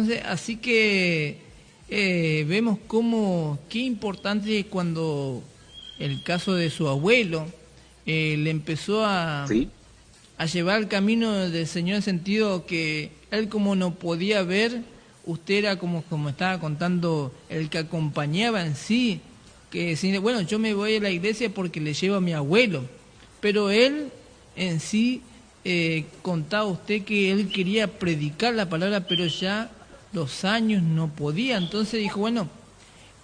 Entonces, así que vemos cómo, qué importante es cuando el caso de su abuelo le empezó Sí, a llevar el camino del Señor en el sentido que él como no podía ver, usted era como estaba contando, el que acompañaba en sí, que decía, bueno, yo me voy a la iglesia porque le llevo a mi abuelo, pero él en sí contaba usted que él quería predicar la palabra, pero ya los años no podía, entonces dijo, bueno,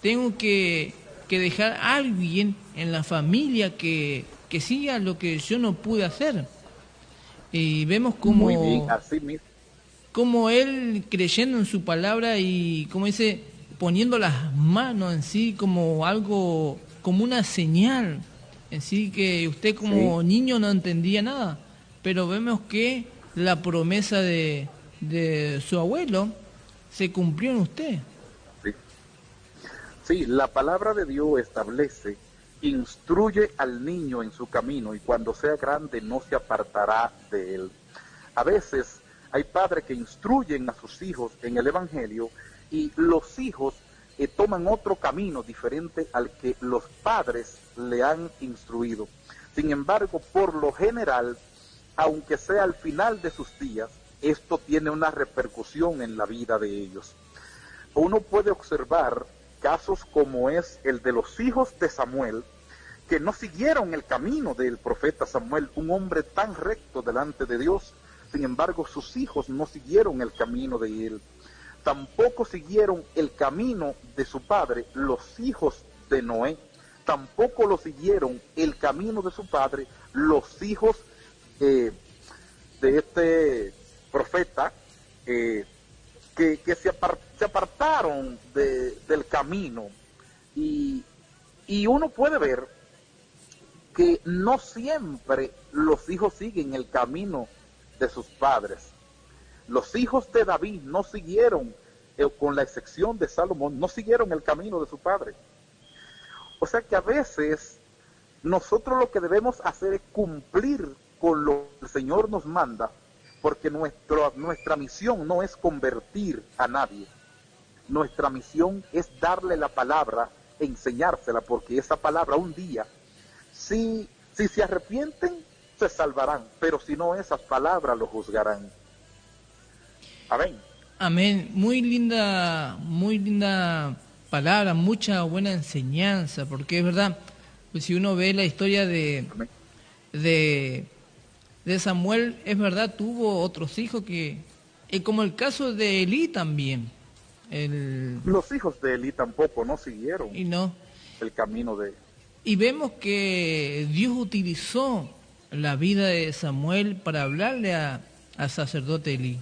tengo que dejar a alguien en la familia que siga lo que yo no pude hacer. Y vemos muy bien, así mismo. como él creyendo en su palabra y, como dice, poniendo las manos en sí como algo, como una señal en sí que usted Sí, como niño no entendía nada. Pero vemos que la promesa de su abuelo se cumplió en usted. sí. Sí, la palabra de Dios establece, instruye al niño en su camino y cuando sea grande no se apartará de él. A veces hay padres que instruyen a sus hijos en el Evangelio y los hijos toman otro camino diferente al que los padres le han instruido. Sin embargo, por lo general, aunque sea al final de sus días, esto tiene una repercusión en la vida de ellos. Uno puede observar casos como es el de los hijos de Samuel, que no siguieron el camino del profeta Samuel, un hombre tan recto delante de Dios. Sin embargo, sus hijos no siguieron el camino de él. Tampoco siguieron el camino de su padre, los hijos de Noé. Tampoco lo siguieron el camino de su padre, los hijos eh, de este profeta, eh, que se apartaron del camino. Y, y uno puede ver que no siempre los hijos siguen el camino de sus padres. Los hijos de David no siguieron, con la excepción de Salomón, no siguieron el camino de su padre. O sea que a veces nosotros lo que debemos hacer es cumplir con lo que el Señor nos manda, porque nuestra misión no es convertir a nadie. Nuestra misión es darle la palabra, enseñársela, porque esa palabra un día, si se arrepienten, se salvarán, pero si no, esas palabras lo juzgarán. Amén. Amén. Muy linda palabra, mucha buena enseñanza, porque es verdad, pues si uno ve la historia Amén. de, de Samuel, es verdad, tuvo otros hijos que, como el caso de Elí también, el, Los hijos de Elí tampoco no y siguieron no, el camino de... y vemos que Dios utilizó la vida de Samuel para hablarle al sacerdote Elí,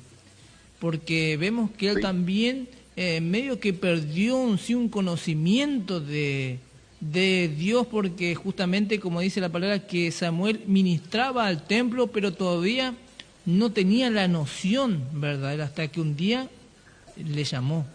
porque vemos que él Sí, también medio que perdió un conocimiento de Dios, porque justamente como dice la palabra, que Samuel ministraba al templo, pero todavía no tenía la noción, ¿verdad? Hasta que un día le llamó.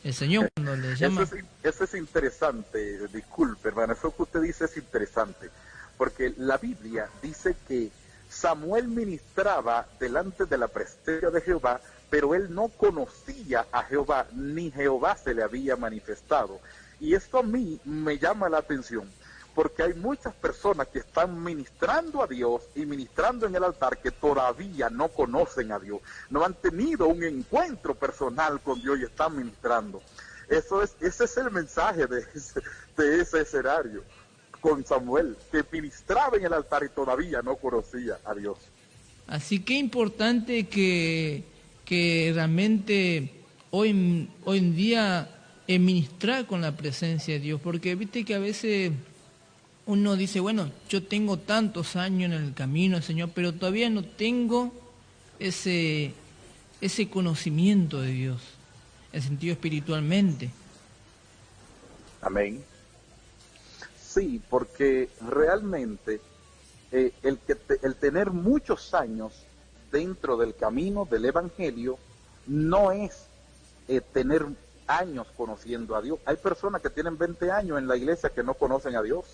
El Señor cuando le eso llama, es, eso es interesante, disculpe, hermano, eso que usted dice es interesante, porque la Biblia dice que Samuel ministraba delante de la presencia de Jehová, pero él no conocía a Jehová, ni Jehová se le había manifestado. Y esto a mí me llama la atención, porque hay muchas personas que están ministrando a Dios y ministrando en el altar que todavía no conocen a Dios, no han tenido un encuentro personal con Dios y están ministrando. Ese es el mensaje de ese escenario con Samuel, que ministraba en el altar y todavía no conocía a Dios. así que importante que realmente hoy en día ministrar con la presencia de Dios, porque viste que a veces uno dice, bueno, yo tengo tantos años en el camino, Señor, pero todavía no tengo ese, ese conocimiento de Dios, en sentido espiritualmente. Amén. Sí, porque realmente el tener muchos años dentro del camino del Evangelio no es tener años conociendo a Dios. Hay personas que tienen 20 años en la iglesia que no conocen a Dios.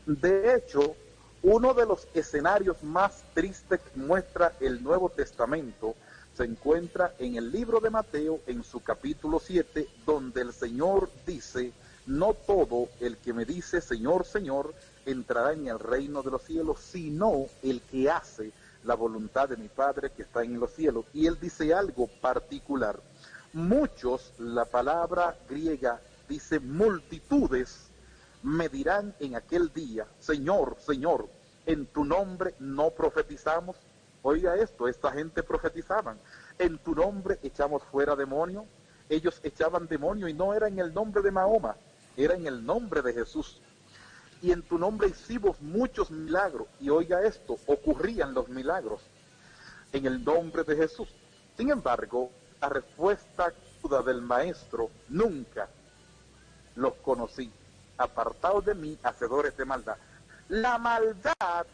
De hecho, uno de los escenarios más tristes que muestra el Nuevo Testamento se encuentra en el libro de Mateo, en su capítulo 7, donde el Señor dice: no todo el que me dice Señor, Señor, entrará en el reino de los cielos, sino el que hace la voluntad de mi Padre que está en los cielos. Y él dice algo particular. Muchos, la palabra griega dice multitudes, me dirán en aquel día: Señor, Señor, en tu nombre no profetizamos. Oiga esto, esta gente profetizaban: en tu nombre echamos fuera demonios. Ellos echaban demonios y no era en el nombre de Mahoma, era en el nombre de Jesús. Y en tu nombre hicimos muchos milagros. Y oiga esto, ocurrían los milagros en el nombre de Jesús. Sin embargo, la respuesta aguda del maestro: nunca los conocí, apartados de mí, hacedores de maldad. La maldad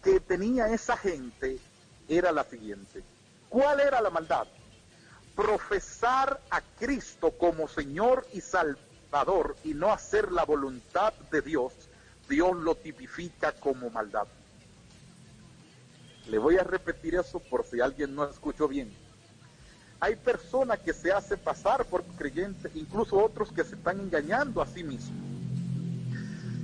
que tenía esa gente era la siguiente. ¿Cuál era la maldad? Profesar a Cristo como Señor y Salvador y no hacer la voluntad de Dios. Dios lo tipifica como maldad. Le voy a repetir eso por si alguien no escuchó bien. Hay personas que se hacen pasar por creyentes, incluso otros que se están engañando a sí mismos.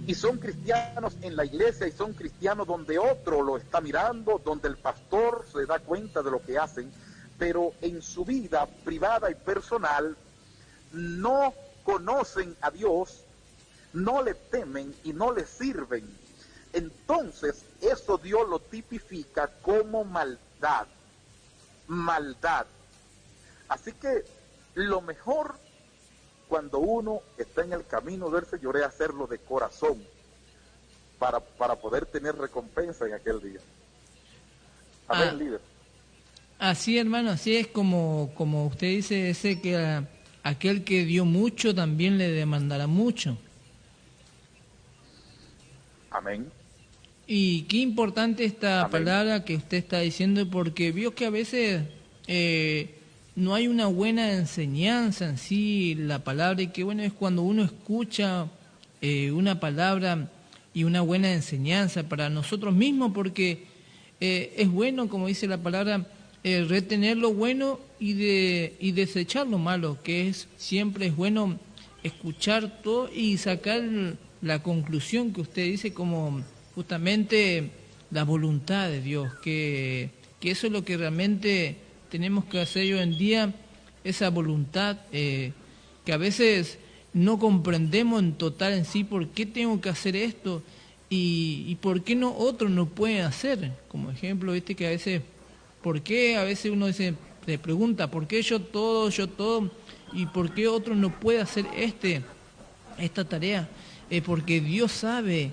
Y son cristianos en la iglesia, y son cristianos donde otro lo está mirando, donde el pastor se da cuenta de lo que hacen, pero en su vida privada y personal no conocen a Dios, no le temen y no le sirven. Entonces, eso Dios lo tipifica como maldad. Maldad. Así que lo mejor cuando uno está en el camino del Señor es hacerlo de corazón para poder tener recompensa en aquel día. Amén, líder. Así, hermano, así es como usted dice, ese que aquel que dio mucho también le demandará mucho. Amén. Y qué importante esta Amén. palabra que usted está diciendo, porque vio que a veces no hay una buena enseñanza en sí, la palabra, y que bueno es cuando uno escucha una palabra y una buena enseñanza para nosotros mismos, porque es bueno, como dice la palabra, retener lo bueno y desechar lo malo, que es siempre es bueno escuchar todo y sacar la conclusión que usted dice como justamente la voluntad de Dios, que eso es lo que realmente tenemos que hacer hoy en día, esa voluntad que a veces no comprendemos en total en sí por qué tengo que hacer esto y por qué no otros no pueden hacer. Como ejemplo, viste que a veces, ¿por qué a veces uno se pregunta, ¿por qué yo todo, y por qué otro no puede hacer esta tarea? Porque Dios sabe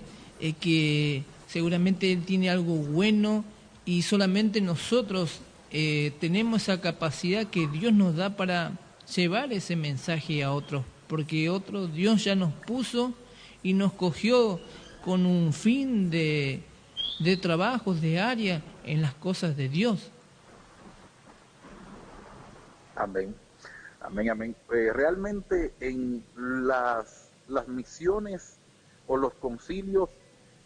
que seguramente Él tiene algo bueno y solamente nosotros tenemos esa capacidad que Dios nos da para llevar ese mensaje a otros, porque Dios ya nos puso y nos cogió con un fin de trabajos, de área en las cosas de Dios. Amén. Amén, amén. Realmente en las misiones o los concilios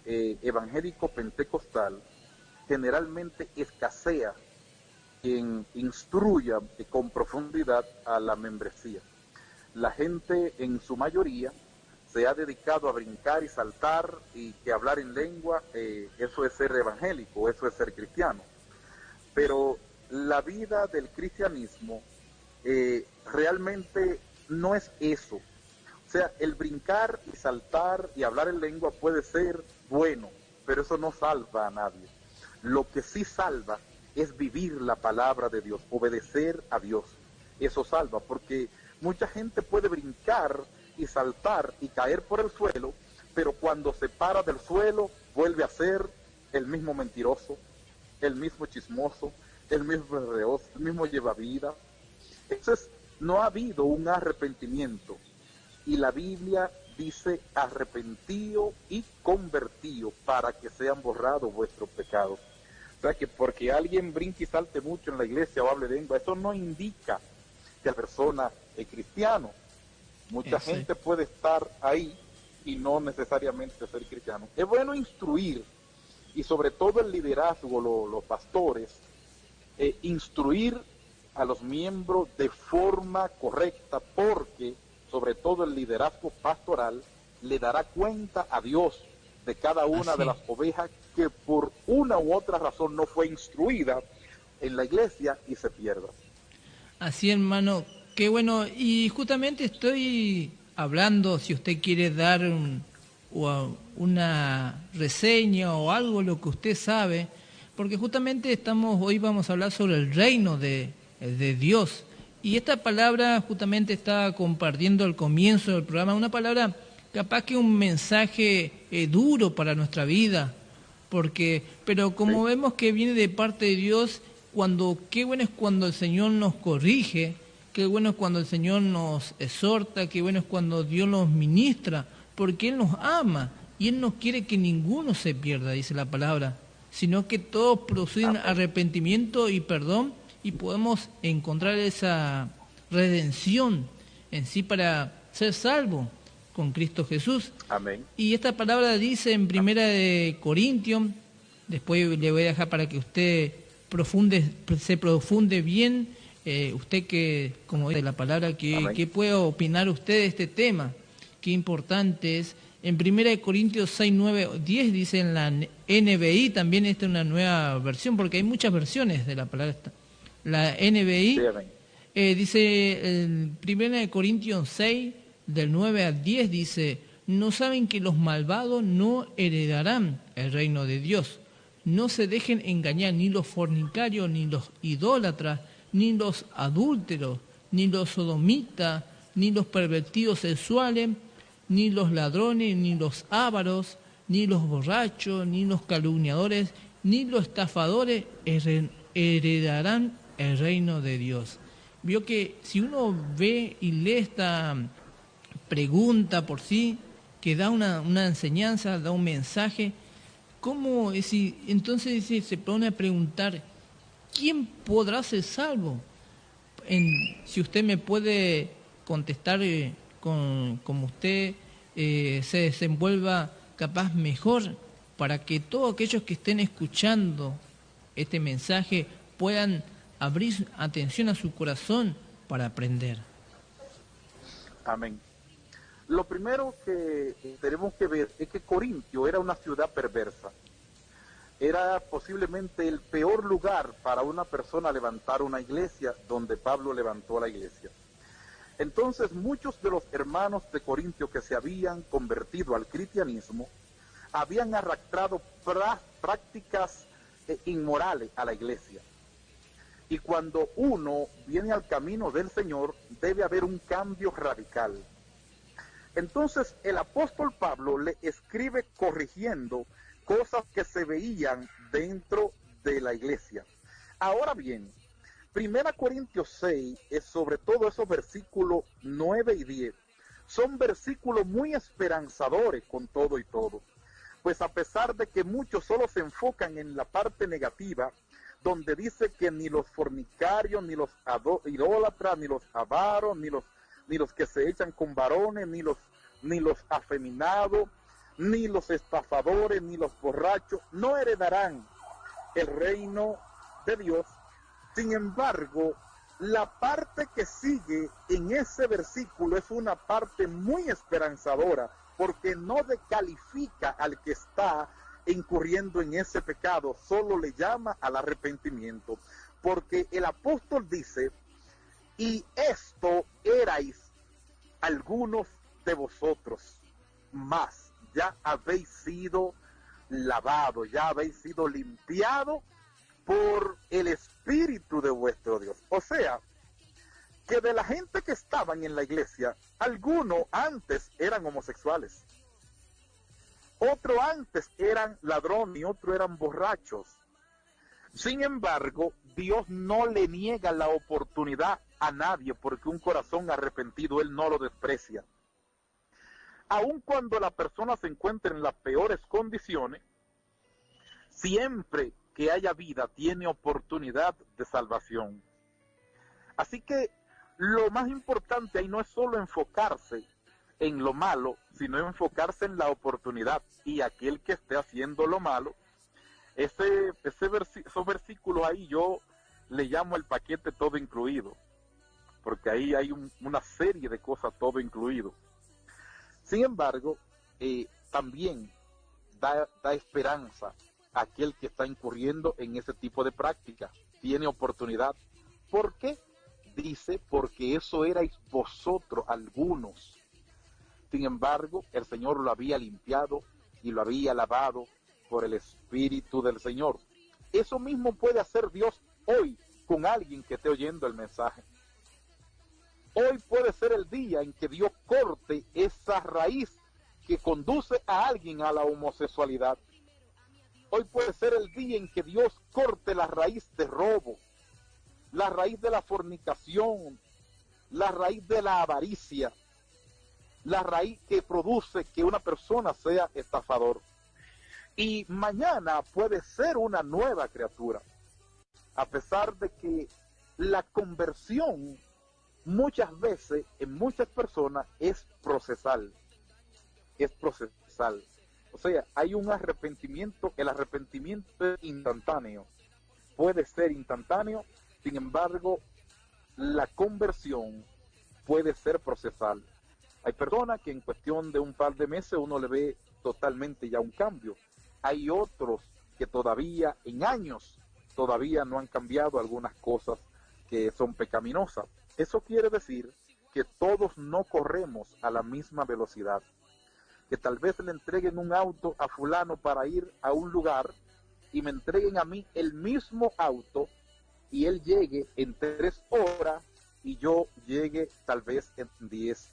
evangélico pentecostal generalmente escasea quien instruya con profundidad a la membresía. La gente en su mayoría se ha dedicado a brincar y saltar y que hablar en lengua, eso es ser evangélico, eso es ser cristiano. Pero la vida del cristianismo realmente no es eso. O sea, el brincar y saltar y hablar en lengua puede ser bueno, pero eso no salva a nadie. Lo que sí salva es vivir la palabra de Dios, obedecer a Dios. Eso salva, porque mucha gente puede brincar y saltar y caer por el suelo, pero cuando se para del suelo vuelve a ser el mismo mentiroso, el mismo chismoso, el mismo enredoso, el mismo llevavida. Entonces, no ha habido un arrepentimiento. Y la Biblia dice: arrepentíos y convertíos para que sean borrados vuestros pecados. O sea que porque alguien brinque y salte mucho en la iglesia o hable lengua, eso no indica que la persona es cristiano. Mucha gente puede estar ahí y no necesariamente ser cristiano. Es bueno instruir, y sobre todo el liderazgo, los pastores, instruir a los miembros de forma correcta, porque sobre todo el liderazgo pastoral le dará cuenta a Dios de cada una de las ovejas que por una u otra razón no fue instruida en la iglesia y se pierda. Así, hermano, qué bueno. Y justamente estoy hablando, si usted quiere dar una reseña o algo, lo que usted sabe, porque justamente hoy vamos a hablar sobre el reino de Dios. Y esta palabra justamente estaba compartiendo al comienzo del programa, una palabra capaz que un mensaje duro para nuestra vida, pero como vemos que viene de parte de Dios, qué bueno es cuando el Señor nos corrige, qué bueno es cuando el Señor nos exhorta, qué bueno es cuando Dios nos ministra, porque Él nos ama y Él no quiere que ninguno se pierda, dice la palabra, sino que todos procedan arrepentimiento y perdón y podemos encontrar esa redención en sí para ser salvo con Cristo Jesús. Amén. Y esta palabra dice en Primera de Corintios, después le voy a dejar para que usted se profunde bien, usted que, como dice la palabra, que puede opinar usted de este tema, qué importante es. En 1 Corintios 6, 9, 10 dice en la NBI, también esta es una nueva versión, porque hay muchas versiones de la palabra esta. La NBI dice, en 1 Corintios 6, del 9 al 10 dice, ¿no saben que los malvados no heredarán el reino de Dios? No se dejen engañar ni los fornicarios, ni los idólatras, ni los adúlteros, ni los sodomitas, ni los pervertidos sexuales, ni los ladrones, ni los ávaros, ni los borrachos, ni los calumniadores, ni los estafadores heredarán el reino de Dios. Vio que si uno ve y lee esta pregunta por sí, que da una enseñanza, da un mensaje, ¿cómo es? Entonces se pone a preguntar, ¿quién podrá ser salvo? Si usted me puede contestar como usted se desenvuelva capaz mejor, para que todos aquellos que estén escuchando este mensaje puedan abrir atención a su corazón para aprender. Amén. Lo primero que tenemos que ver es que Corintio era una ciudad perversa. Era posiblemente el peor lugar para una persona levantar una iglesia, donde Pablo levantó la iglesia. Entonces muchos de los hermanos de Corintio que se habían convertido al cristianismo habían arrastrado prácticas inmorales a la iglesia. Y cuando uno viene al camino del Señor, debe haber un cambio radical. Entonces el apóstol Pablo le escribe corrigiendo cosas que se veían dentro de la iglesia. Ahora bien, 1 Corintios 6, es sobre todo esos versículos 9 y 10, son versículos muy esperanzadores con todo y todo. Pues a pesar de que muchos solo se enfocan en la parte negativa, donde dice que ni los fornicarios, ni los idólatras, ni los avaros, ni los que se echan con varones, ni los afeminados, ni los estafadores, ni los borrachos, no heredarán el reino de Dios. Sin embargo, la parte que sigue en ese versículo es una parte muy esperanzadora, porque no descalifica al que está incurriendo en ese pecado, solo le llama al arrepentimiento, porque el apóstol dice, y esto erais algunos de vosotros, mas ya habéis sido lavados, ya habéis sido limpiados por el Espíritu de vuestro Dios. O sea, que de la gente que estaban en la iglesia, algunos antes eran homosexuales, otros antes eran ladrones y otros eran borrachos. Sin embargo, Dios no le niega la oportunidad a nadie, porque un corazón arrepentido Él no lo desprecia. Aun cuando la persona se encuentre en las peores condiciones, siempre que haya vida tiene oportunidad de salvación. Así que lo más importante ahí no es solo enfocarse en lo malo, sino enfocarse en la oportunidad. Y aquel que esté haciendo lo malo, esos versículos ahí yo le llamo el paquete todo incluido, porque ahí hay una serie de cosas todo incluido. Sin embargo, también da esperanza a aquel que está incurriendo en ese tipo de práctica. Tiene oportunidad. ¿Por qué? Dice, porque eso erais vosotros algunos. Sin embargo, el Señor lo había limpiado y lo había lavado por el Espíritu del Señor. Eso mismo puede hacer Dios hoy con alguien que esté oyendo el mensaje. Hoy puede ser el día en que Dios corte esa raíz que conduce a alguien a la homosexualidad. Hoy puede ser el día en que Dios corte la raíz de robo, la raíz de la fornicación, la raíz de la avaricia, la raíz que produce que una persona sea estafador. Y mañana puede ser una nueva criatura, a pesar de que la conversión muchas veces en muchas personas es procesal. O sea, hay un arrepentimiento, el arrepentimiento es instantáneo, puede ser instantáneo, sin embargo, la conversión puede ser procesal. Hay personas que en cuestión de un par de meses uno le ve totalmente ya un cambio. Hay otros que todavía en años todavía no han cambiado algunas cosas que son pecaminosas. Eso quiere decir que todos no corremos a la misma velocidad. Que tal vez le entreguen un auto a fulano para ir a un lugar y me entreguen a mí el mismo auto y él llegue en 3 horas y yo llegue tal vez en 10.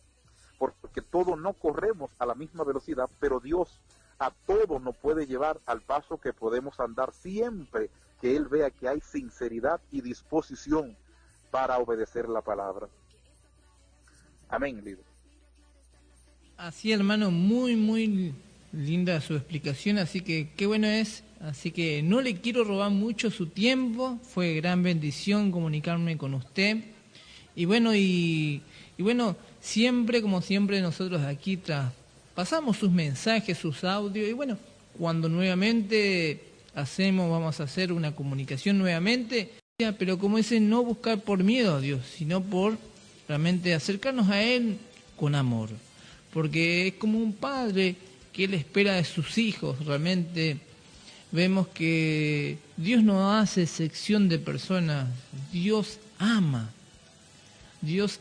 Porque todos no corremos a la misma velocidad, pero Dios a todos nos puede llevar al paso que podemos andar siempre que Él vea que hay sinceridad y disposición para obedecer la palabra. Amén, líder. Así, hermano, muy linda su explicación, así que qué bueno es. Así que no le quiero robar mucho su tiempo, fue gran bendición comunicarme con usted. Y bueno, siempre, como siempre, nosotros aquí pasamos sus mensajes, sus audios, y bueno, cuando nuevamente vamos a hacer una comunicación nuevamente, pero como dice, no buscar por miedo a Dios, sino por realmente acercarnos a Él con amor, porque es como un padre que Él espera de sus hijos. Realmente vemos que Dios no hace sección de personas, Dios ama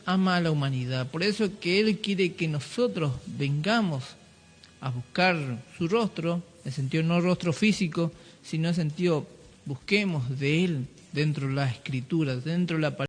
a la humanidad, por eso que Él quiere que nosotros vengamos a buscar su rostro, en el sentido no rostro físico, sino en el sentido busquemos de Él dentro de la Escritura, dentro de la palabra.